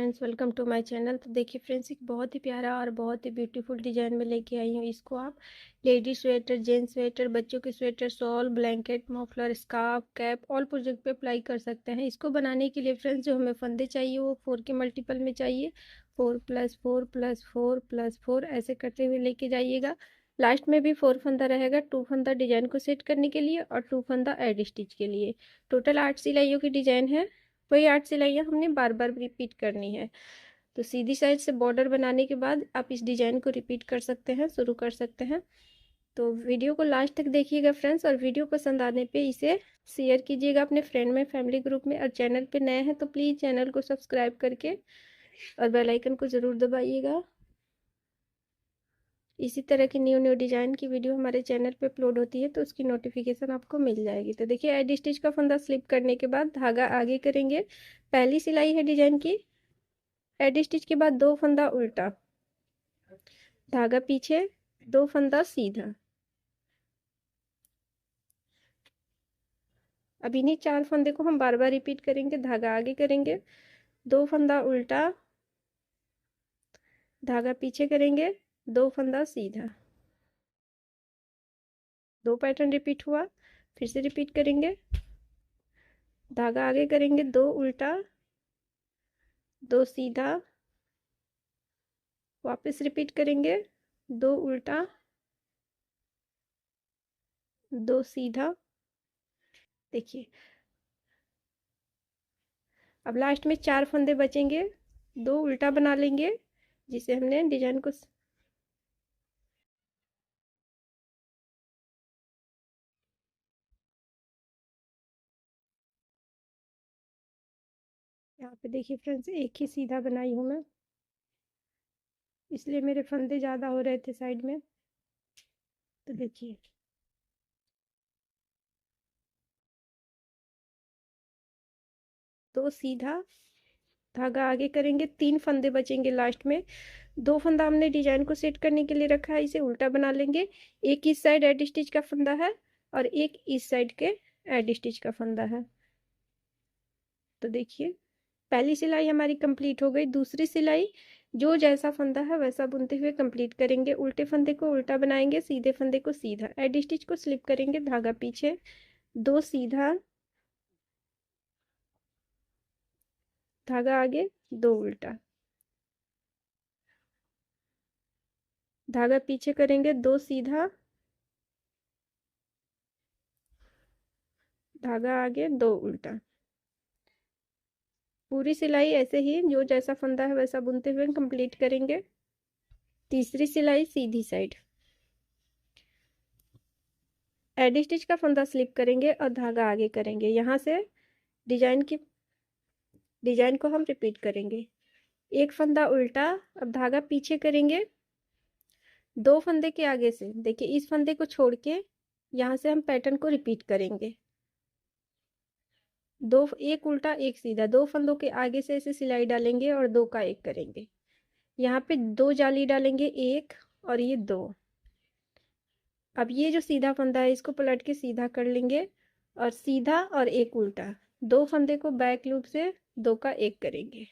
Friends, welcome to my channel. तो देखिए friends, एक बहुत ही प्यारा और बहुत ही ब्यूटीफुल डिजाइन में लेके आई हूँ। इसको आप लेडी स्वेटर, जेंट्स स्वेटर, बच्चों के sweater, shawl, blanket, muffler, scarf, cap, all project पे अप्लाई कर सकते हैं। इसको बनाने के लिए फ्रेंड्स जो हमें फंदे चाहिए वो 4 के मल्टीपल में चाहिए। 4+4+4+4 ऐसे करते हुए लेके जाइएगा। लास्ट में भी 4 फंदा रहेगा, 2 फंदा डिजाइन को सेट करने के लिए और 2 फंदा एड स्टिच के लिए। टोटल 8 सिलाइयों की डिजाइन है। वही 8 सिलाइयाँ हमने बार बार रिपीट करनी है। तो सीधी साइड से बॉर्डर बनाने के बाद आप इस डिजाइन को रिपीट कर सकते हैं, शुरू कर सकते हैं। तो वीडियो को लास्ट तक देखिएगा फ्रेंड्स, और वीडियो पसंद आने पे इसे शेयर कीजिएगा अपने फ्रेंड में, फैमिली ग्रुप में। और चैनल पे नए हैं तो प्लीज़ चैनल को सब्सक्राइब करके और बेल आइकन को ज़रूर दबाइएगा। इसी तरह की न्यू न्यू डिजाइन की वीडियो हमारे चैनल पे अपलोड होती है तो उसकी नोटिफिकेशन आपको मिल जाएगी। तो देखिए, एड स्टिच का फंदा स्लिप करने के बाद धागा आगे करेंगे। पहली सिलाई है डिजाइन की। एड स्टिच के बाद 2 फंदा उल्टा, धागा पीछे, 2 फंदा सीधा। अब इन्हीं 4 फंदे को हम बार बार रिपीट करेंगे। धागा आगे करेंगे, 2 फंदा उल्टा, धागा पीछे करेंगे, 2 फंदा सीधा। 2 पैटर्न रिपीट हुआ, फिर से रिपीट करेंगे। धागा आगे करेंगे, 2 उल्टा, 2 सीधा, वापस रिपीट करेंगे, 2 उल्टा, 2 सीधा। देखिए, अब लास्ट में 4 फंदे बचेंगे, 2 उल्टा बना लेंगे जिसे हमने डिजाइन को यहाँ पे देखिए फ्रेंड्स, एक ही सीधा बनाई हूँ मैं, इसलिए मेरे फंदे ज़्यादा हो रहे थे साइड में। तो देखिए, 2 सीधा, धागा आगे करेंगे, 3 फंदे बचेंगे लास्ट में। 2 फंदा हमने डिजाइन को सेट करने के लिए रखा है, इसे उल्टा बना लेंगे। एक इस साइड एड स्टिच का फंदा है और एक इस साइड के एड स्टिच का फंदा है। तो देखिए, पहली सिलाई हमारी कंप्लीट हो गई। दूसरी सिलाई जो जैसा फंदा है वैसा बुनते हुए कंप्लीट करेंगे। उल्टे फंदे को उल्टा बनाएंगे, सीधे फंदे को सीधा, एड स्टिच को स्लिप करेंगे, धागा पीछे, 2 सीधा, धागा आगे, 2 उल्टा, धागा पीछे करेंगे, 2 सीधा, धागा आगे, 2 उल्टा। पूरी सिलाई ऐसे ही जो जैसा फंदा है वैसा बुनते हुए कंप्लीट करेंगे। तीसरी सिलाई सीधी साइड, एडी स्टिच का फंदा स्लिप करेंगे और धागा आगे करेंगे। यहाँ से डिजाइन को हम रिपीट करेंगे। एक फंदा उल्टा, अब धागा पीछे करेंगे, 2 फंदे के आगे से देखिए इस फंदे को छोड़ के यहाँ से हम पैटर्न को रिपीट करेंगे। 2, एक उल्टा एक सीधा, 2 फंदों के आगे से ऐसे सिलाई डालेंगे और 2 का 1 करेंगे। यहाँ पे 2 जाली डालेंगे, 1 और ये 2। अब ये जो सीधा फंदा है इसको पलट के सीधा कर लेंगे और सीधा और एक उल्टा, 2 फंदे को बैक लूप से 2 का 1 करेंगे।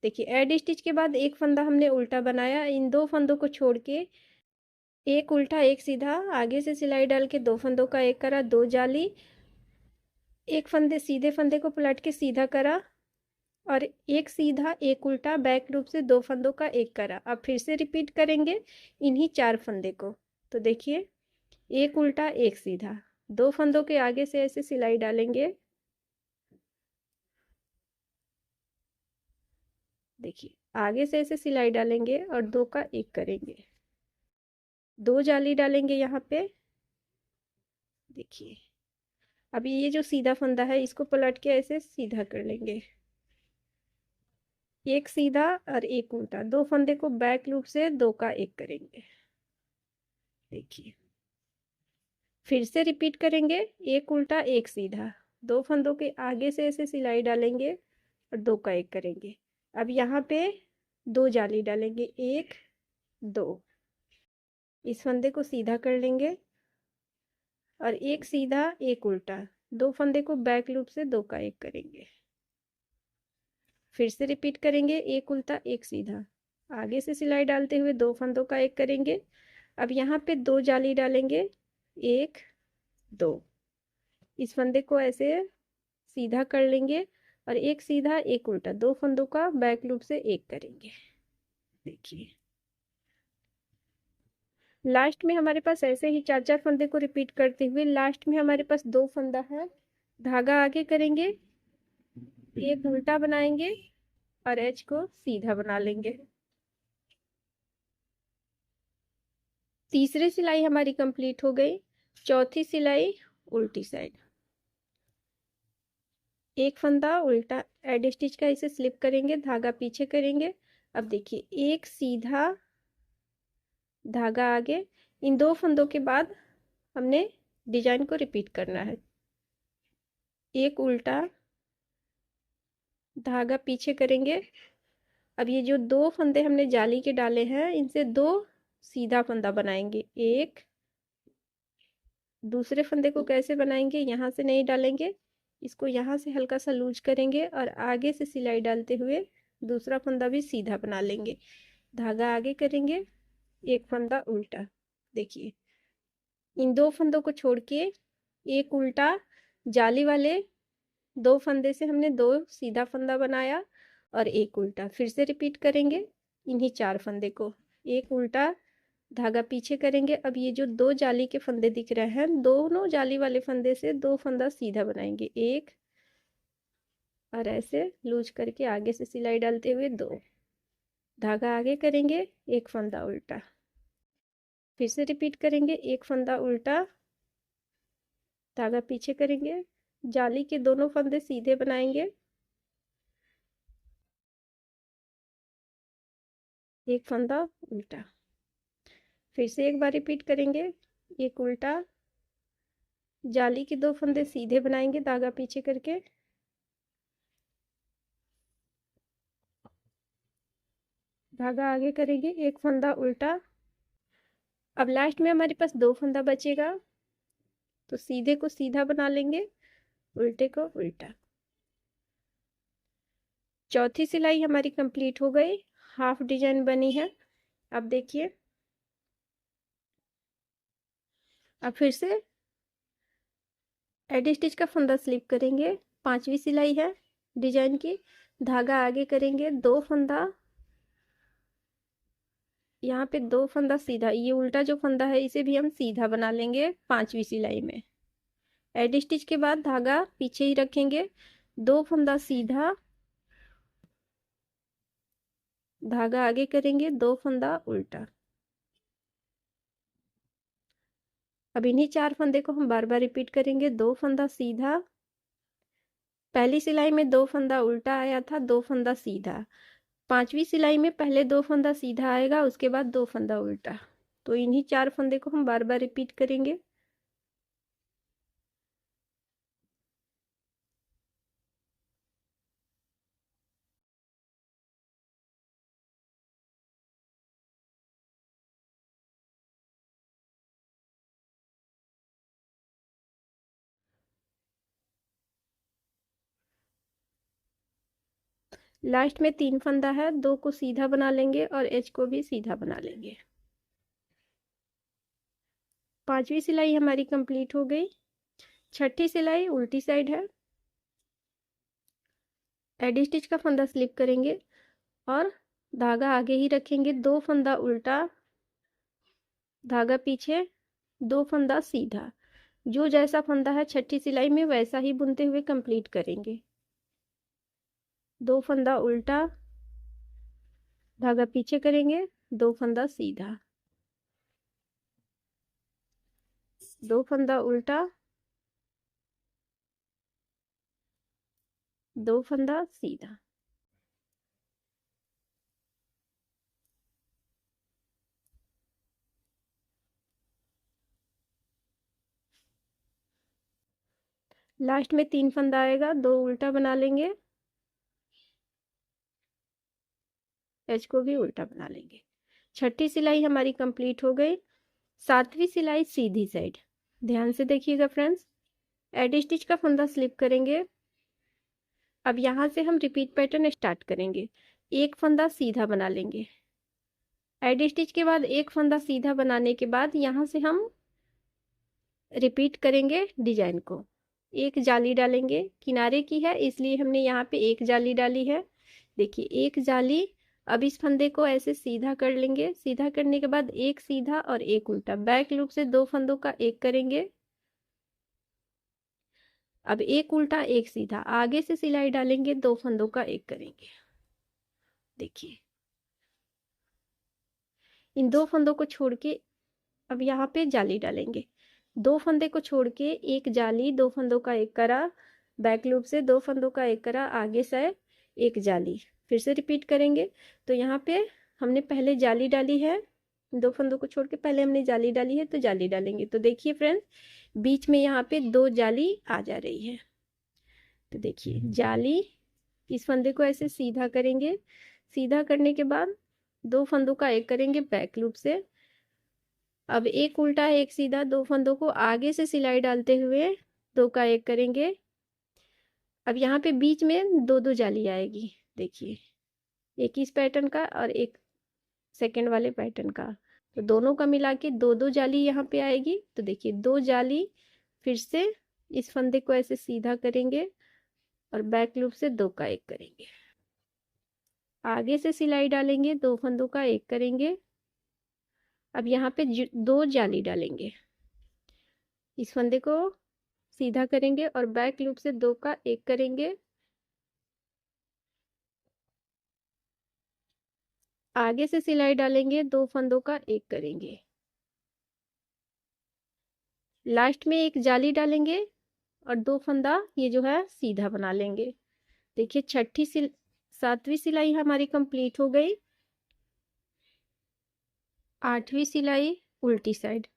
देखिए, एड स्टिच के बाद एक फंदा हमने उल्टा बनाया, इन 2 फंदों को छोड़ के एक उल्टा एक सीधा, आगे से सिलाई डाल के 2 फंदों का 1 करा, 2 जाली, एक फंदे सीधे फंदे को पलट के सीधा करा और एक सीधा एक उल्टा, बैक लूप से 2 फंदों का 1 करा। अब फिर से रिपीट करेंगे इन्हीं 4 फंदे को। तो देखिए, एक उल्टा एक सीधा, 2 फंदों के आगे से ऐसे सिलाई डालेंगे। देखिए, आगे से ऐसे सिलाई डालेंगे और 2 का 1 करेंगे, 2 जाली डालेंगे यहाँ पे। देखिए, अभी ये जो सीधा फंदा है इसको पलट के ऐसे सीधा कर लेंगे, एक सीधा और एक उल्टा, 2 फंदे को बैक लूप से 2 का 1 करेंगे। देखिए, फिर से रिपीट करेंगे, एक उल्टा एक सीधा, 2 फंदों के आगे से ऐसे सिलाई डालेंगे और 2 का 1 करेंगे। अब यहाँ पे 2 जाली डालेंगे, 1 2, इस फंदे को सीधा कर लेंगे और एक सीधा एक उल्टा, 2 फंदे को बैक लूप से 2 का 1 करेंगे। फिर से रिपीट करेंगे, एक उल्टा एक सीधा, आगे से सिलाई डालते हुए 2 फंदों का एक करेंगे। अब यहाँ पे 2 जाली डालेंगे, 1 2, इस फंदे को ऐसे सीधा कर लेंगे और एक सीधा एक उल्टा, 2 फंदों का बैक लूप से एक करेंगे। देखिए लास्ट में हमारे पास ऐसे ही 4 फंदे को रिपीट करते हुए लास्ट में हमारे पास 2 फंदा है, धागा आगे करेंगे, एक उल्टा बनाएंगे और एच को सीधा बना लेंगे। तीसरी सिलाई हमारी कंप्लीट हो गई। चौथी सिलाई उल्टी साइड, एक फंदा उल्टा एड स्टिच का इसे स्लिप करेंगे, धागा पीछे करेंगे। अब देखिए एक सीधा धागा आगे, इन 2 फंदों के बाद हमने डिजाइन को रिपीट करना है। एक उल्टा धागा पीछे करेंगे। अब ये जो 2 फंदे हमने जाली के डाले हैं इनसे 2 सीधा फंदा बनाएंगे। एक, दूसरे फंदे को कैसे बनाएंगे, यहाँ से नहीं डालेंगे, इसको यहाँ से हल्का सा लूज करेंगे और आगे से सिलाई डालते हुए दूसरा फंदा भी सीधा बना लेंगे। धागा आगे करेंगे, एक फंदा उल्टा। देखिए इन 2 फंदों को छोड़ के एक उल्टा, जाली वाले 2 फंदे से हमने 2 सीधा फंदा बनाया और एक उल्टा। फिर से रिपीट करेंगे इन्हीं 4 फंदे को, एक उल्टा, धागा पीछे करेंगे। अब ये जो 2 जाली के फंदे दिख रहे हैं, दोनों जाली वाले फंदे से 2 फंदा सीधा बनाएंगे, एक और ऐसे लूज करके आगे से सिलाई डालते हुए 2, धागा आगे करेंगे, एक फंदा उल्टा। फिर से रिपीट करेंगे, एक फंदा उल्टा, धागा पीछे करेंगे, जाली के दोनों फंदे सीधे बनाएंगे, एक फंदा उल्टा। फिर से एक बार रिपीट करेंगे, एक उल्टा, जाली के 2 फंदे सीधे बनाएंगे धागा पीछे करके, धागा आगे करेंगे, एक फंदा उल्टा। अब लास्ट में हमारे पास 2 फंदा बचेगा, तो सीधे को सीधा बना लेंगे, उल्टे को उल्टा। चौथी सिलाई हमारी कंप्लीट हो गई, हाफ डिजाइन बनी है। अब देखिए अब फिर से एडी स्टिच का फंदा स्लिप करेंगे, 5वीं सिलाई है डिजाइन की, धागा आगे करेंगे, 2 फंदा, यहाँ पे 2 फंदा सीधा, ये उल्टा जो फंदा है इसे भी हम सीधा बना लेंगे 5वीं सिलाई में। एडी स्टिच के बाद धागा पीछे ही रखेंगे, 2 फंदा सीधा, धागा आगे करेंगे, 2 फंदा उल्टा। अब इन्हीं 4 फंदे को हम बार बार रिपीट करेंगे, 2 फंदा सीधा, पहली सिलाई में 2 फंदा उल्टा आया था, 2 फंदा सीधा। 5वीं सिलाई में पहले 2 फंदा सीधा आएगा, उसके बाद 2 फंदा उल्टा। तो इन्हीं 4 फंदे को हम बार बार रिपीट करेंगे। लास्ट में 3 फंदा है, 2 को सीधा बना लेंगे और एच को भी सीधा बना लेंगे। 5वीं सिलाई हमारी कंप्लीट हो गई। छठी सिलाई उल्टी साइड है, एडी स्टिच का फंदा स्लिप करेंगे और धागा आगे ही रखेंगे, 2 फंदा उल्टा, धागा पीछे, 2 फंदा सीधा। जो जैसा फंदा है छठी सिलाई में वैसा ही बुनते हुए कंप्लीट करेंगे। 2 फंदा उल्टा, धागा पीछे करेंगे, 2 फंदा सीधा, 2 फंदा उल्टा, 2 फंदा सीधा। लास्ट में 3 फंदा आएगा, 2 उल्टा बना लेंगे, एच को भी उल्टा बना लेंगे। छठी सिलाई हमारी कंप्लीट हो गई। 7वीं सिलाई सीधी साइड, ध्यान से देखिएगा फ्रेंड्स। एडी स्टिच का फंदा स्लिप करेंगे, अब यहाँ से हम रिपीट पैटर्न स्टार्ट करेंगे। एक फंदा सीधा बना लेंगे। एडी स्टिच के बाद एक फंदा सीधा बनाने के बाद यहाँ से हम रिपीट करेंगे डिजाइन को। एक जाली डालेंगे, किनारे की है इसलिए हमने यहाँ पे एक जाली डाली है। देखिए एक जाली। अब इस फंदे को ऐसे सीधा कर लेंगे। सीधा करने के बाद एक सीधा और एक उल्टा, बैक लूप से दो फंदों का एक करेंगे। अब एक उल्टा एक सीधा, आगे से सिलाई डालेंगे, दो फंदों का एक करेंगे। देखिए इन दो फंदों को छोड़ के अब यहाँ पे जाली डालेंगे। दो फंदे को छोड़ के एक जाली, दो फंदों का एक करा, बैक लूप से दो फंदों का एक करा, आगे से एक जाली, फिर से रिपीट करेंगे। तो यहाँ पे हमने पहले जाली डाली है, दो फंदों को छोड़ के पहले हमने जाली डाली है, तो जाली डालेंगे। तो देखिए फ्रेंड्स, बीच में यहाँ पे दो जाली आ जा रही है। तो देखिए जाली, इस फंदे को ऐसे सीधा करेंगे। सीधा करने के बाद दो फंदों का एक करेंगे बैक लूप से। अब एक उल्टा एक सीधा, दो फंदों को आगे से सिलाई डालते हुए दो का एक करेंगे। अब यहाँ पे बीच में दो दो जाली आएगी। देखिए एक इस पैटर्न का और एक सेकंड वाले पैटर्न का, तो दोनों का मिला के दो दो जाली यहाँ पे आएगी। तो देखिए दो जाली, फिर से इस फंदे को ऐसे सीधा करेंगे और बैक लूप से दो का एक करेंगे। आगे से सिलाई डालेंगे, दो फंदों का एक करेंगे। अब यहाँ पे दो जाली डालेंगे। इस फंदे को सीधा करेंगे और बैक लूप से दो का एक करेंगे। आगे से सिलाई डालेंगे, दो फंदों का एक करेंगे। लास्ट में एक जाली डालेंगे और दो फंदा ये जो है सीधा बना लेंगे। देखिए सातवीं सिलाई हमारी कंप्लीट हो गई। आठवीं सिलाई उल्टी साइड।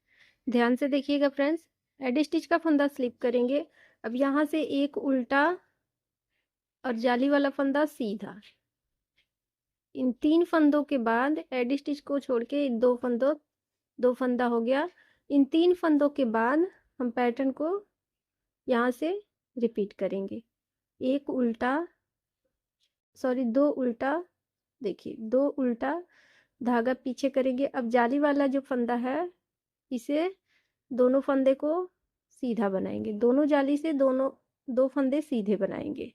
ध्यान से देखिएगा फ्रेंड्स, एडी स्टिच का फंदा स्लिप करेंगे। अब यहाँ से एक उल्टा और जाली वाला फंदा सीधा। इन तीन फंदों के बाद एडी स्टिच को छोड़ के दो फंदा हो गया। इन तीन फंदों के बाद हम पैटर्न को यहाँ से रिपीट करेंगे। एक उल्टा, सॉरी दो उल्टा, देखिए दो उल्टा, धागा पीछे करेंगे। अब जाली वाला जो फंदा है इसे दोनों फंदे को सीधा बनाएंगे। दोनों जाली से दो फंदे सीधे बनाएंगे।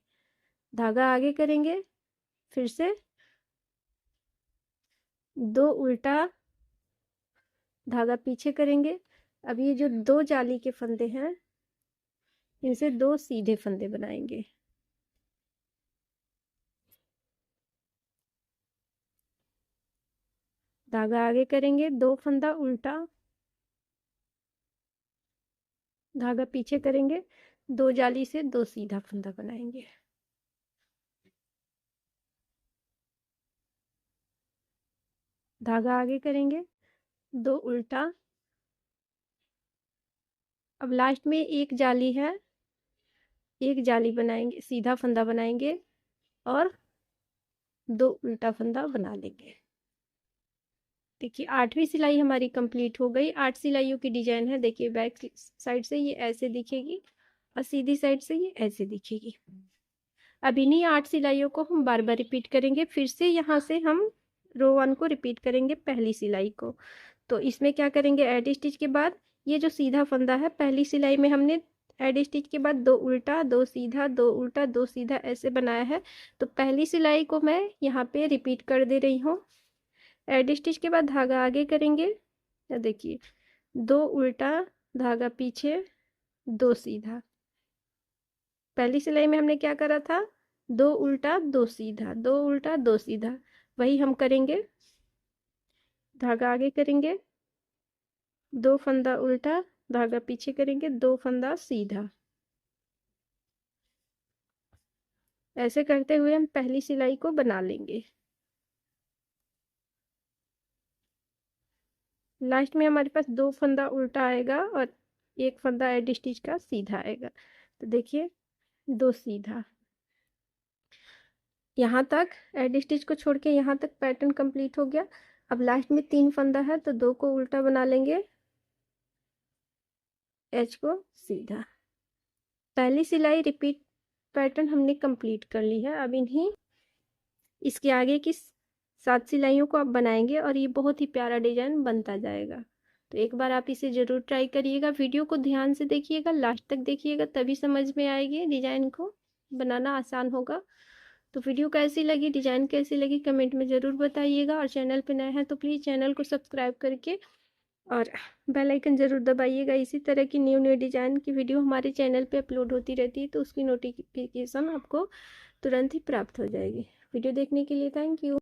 धागा आगे करेंगे, फिर से दो उल्टा, धागा पीछे करेंगे। अब ये जो दो जाली के फंदे हैं इनसे दो सीधे फंदे बनाएंगे। धागा आगे करेंगे, दो फंदा उल्टा, धागा पीछे करेंगे, दो जाली से दो सीधा फंदा बनाएंगे। धागा आगे करेंगे, दो उल्टा। अब लास्ट में एक जाली है, एक जाली बनाएंगे, सीधा फंदा बनाएंगे और दो उल्टा फंदा बना लेंगे। देखिए आठवीं सिलाई हमारी कंप्लीट हो गई। 8 सिलाइयों की डिजाइन है। देखिए बैक साइड से ये ऐसे दिखेगी और सीधी साइड से ये ऐसे दिखेगी। अब इन्हीं 8 सिलाइयों को हम बार बार रिपीट करेंगे। फिर से यहाँ से हम रो 1 को रिपीट करेंगे, पहली सिलाई को। तो इसमें क्या करेंगे, एडी स्टिच के बाद ये जो सीधा फंदा है, पहली सिलाई में हमने एडी स्टिच के बाद दो उल्टा दो सीधा, दो उल्टा दो सीधा ऐसे बनाया है। तो पहली सिलाई को मैं यहाँ पे रिपीट कर दे रही हूँ। एडी स्टिच के बाद धागा आगे करेंगे, या देखिए दो उल्टा, धागा पीछे, दो सीधा। पहली सिलाई में हमने क्या करा था, दो उल्टा दो सीधा, दो उल्टा दो सीधा, वही हम करेंगे। धागा आगे करेंगे, दो फंदा उल्टा, धागा पीछे करेंगे, दो फंदा सीधा। ऐसे करते हुए हम पहली सिलाई को बना लेंगे। लास्ट में हमारे पास दो फंदा उल्टा आएगा और एक फंदा एडी स्टिच का सीधा आएगा। तो देखिए दो सीधा। यहाँ तक एडी स्टिच को छोड़ के यहाँ तक पैटर्न कंप्लीट हो गया। अब लास्ट में तीन फंदा है तो दो को उल्टा बना लेंगे, एच को सीधा। पहली सिलाई रिपीट पैटर्न हमने कंप्लीट कर ली है। अब इन्हीं इसके आगे की 7 सिलाइयों को आप बनाएंगे और ये बहुत ही प्यारा डिजाइन बनता जाएगा। तो एक बार आप इसे ज़रूर ट्राई करिएगा। वीडियो को ध्यान से देखिएगा, लास्ट तक देखिएगा, तभी समझ में आएगी, डिजाइन को बनाना आसान होगा। तो वीडियो कैसी लगी, डिजाइन कैसी लगी, कमेंट में ज़रूर बताइएगा। और चैनल पे नए हैं तो प्लीज़ चैनल को सब्सक्राइब करके और बेल आइकन ज़रूर दबाइएगा। इसी तरह की न्यू न्यू डिज़ाइन की वीडियो हमारे चैनल पे अपलोड होती रहती है, तो उसकी नोटिफिकेशन आपको तुरंत ही प्राप्त हो जाएगी। वीडियो देखने के लिए थैंक यू।